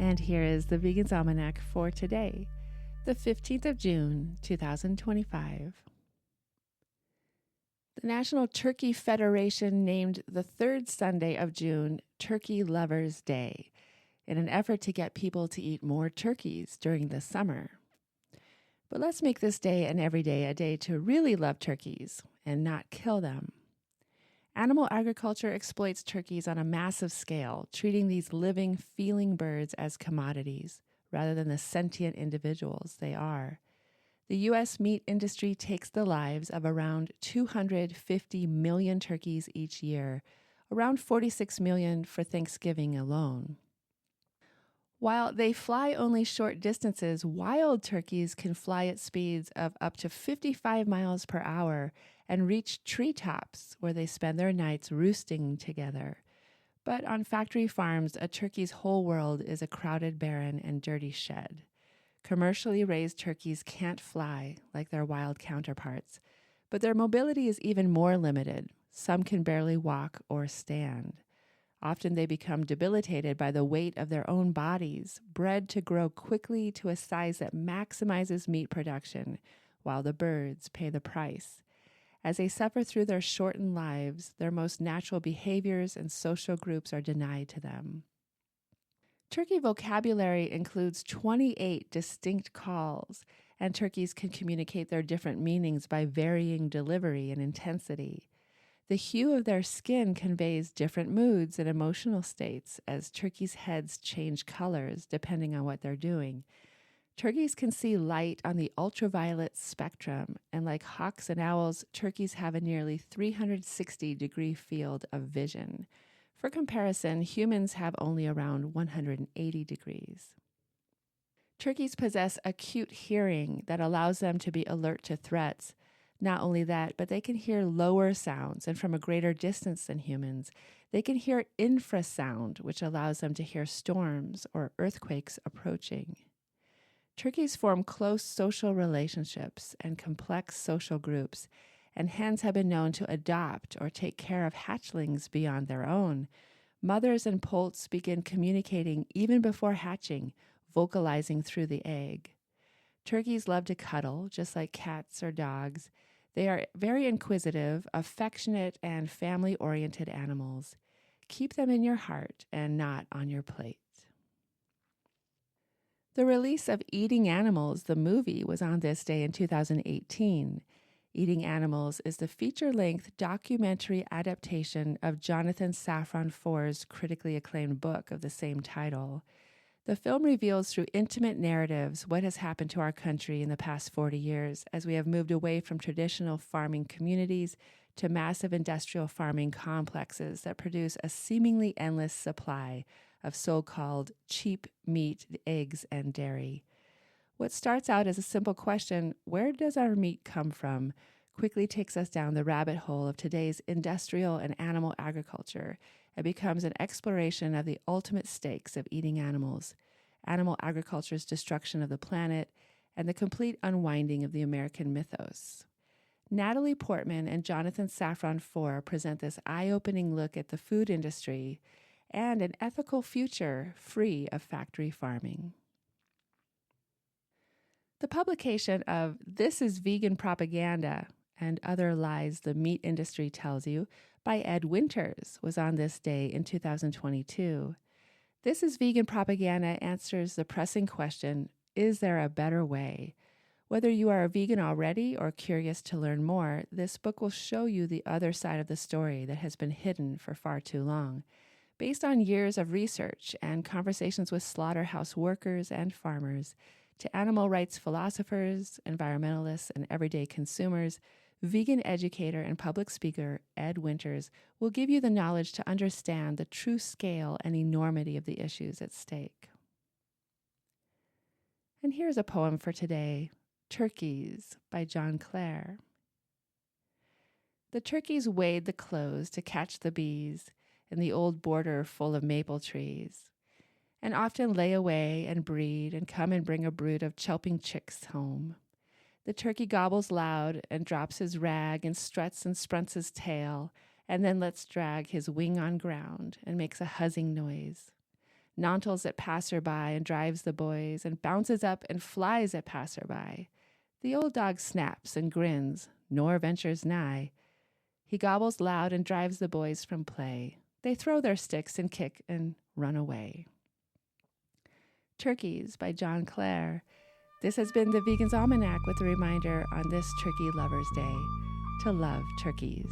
And here is the Vegan's Almanac for today, the 15th of June, 2025. The National Turkey Federation named the third Sunday of June Turkey Lovers Day in an effort to get people to eat more turkeys during the summer. But let's make this day and every day a day to really love turkeys and not kill them. Animal agriculture exploits turkeys on a massive scale, treating these living, feeling birds as commodities rather than the sentient individuals they are. The U.S. meat industry takes the lives of around 250 million turkeys each year, around 46 million for Thanksgiving alone. While they fly only short distances, wild turkeys can fly at speeds of up to 55 miles per hour and reach treetops where they spend their nights roosting together. But on factory farms, a turkey's whole world is a crowded barren and dirty shed. Commercially raised turkeys can't fly like their wild counterparts, but their mobility is even more limited. Some can barely walk or stand. Often they become debilitated by the weight of their own bodies, bred to grow quickly to a size that maximizes meat production, while the birds pay the price. As they suffer through their shortened lives, their most natural behaviors and social groups are denied to them. Turkey vocabulary includes 28 distinct calls, and turkeys can communicate their different meanings by varying delivery and intensity. The hue of their skin conveys different moods and emotional states as turkeys' heads change colors depending on what they're doing. Turkeys can see light on the ultraviolet spectrum, and like hawks and owls, turkeys have a nearly 360-degree field of vision. For comparison, humans have only around 180 degrees. Turkeys possess acute hearing that allows them to be alert to threats. Not only that, but they can hear lower sounds and from a greater distance than humans. They can hear infrasound, which allows them to hear storms or earthquakes approaching. Turkeys form close social relationships and complex social groups, and hens have been known to adopt or take care of hatchlings beyond their own. Mothers and poults begin communicating even before hatching, vocalizing through the egg. Turkeys love to cuddle, just like cats or dogs. They are very inquisitive, affectionate, and family-oriented animals. Keep them in your heart and not on your plate. The release of Eating Animals, the movie, was on this day in 2018. Eating Animals is the feature-length documentary adaptation of Jonathan Safran Foer's critically acclaimed book of the same title. The film reveals through intimate narratives what has happened to our country in the past 40 years as we have moved away from traditional farming communities to massive industrial farming complexes that produce a seemingly endless supply of so-called cheap meat, eggs, and dairy. What starts out as a simple question, where does our meat come from, quickly takes us down the rabbit hole of today's industrial and animal agriculture. It becomes an exploration of the ultimate stakes of eating animals, animal agriculture's destruction of the planet, and the complete unwinding of the American mythos. Natalie Portman and Jonathan Safran Foer present this eye-opening look at the food industry and an ethical future free of factory farming. The publication of This is Vegan Propaganda and Other Lies the Meat Industry Tells You by Ed Winters was on this day in 2022. This is Vegan Propaganda answers the pressing question, is there a better way? Whether you are a vegan already or curious to learn more, this book will show you the other side of the story that has been hidden for far too long. Based on years of research and conversations with slaughterhouse workers and farmers, to animal rights philosophers, environmentalists, and everyday consumers, vegan educator and public speaker Ed Winters will give you the knowledge to understand the true scale and enormity of the issues at stake. And here's a poem for today, Turkeys by John Clare. The turkeys wade the close to catch the bees in the old border full of maple trees, and often lay away and breed and come and bring a brood of chirping chicks home. The turkey gobbles loud and drops his rag and struts and sprunts his tail and then lets drag his wing on ground and makes a huzzing noise. Nontles at passerby and drives the boys, and bounces up and flies at passerby. The old dog snaps and grins, nor ventures nigh. He gobbles loud and drives the boys from play. They throw their sticks and kick and run away. Turkeys by John Clare. This has been the Vegan's Almanac with a reminder on this Turkey Lovers Day to love turkeys.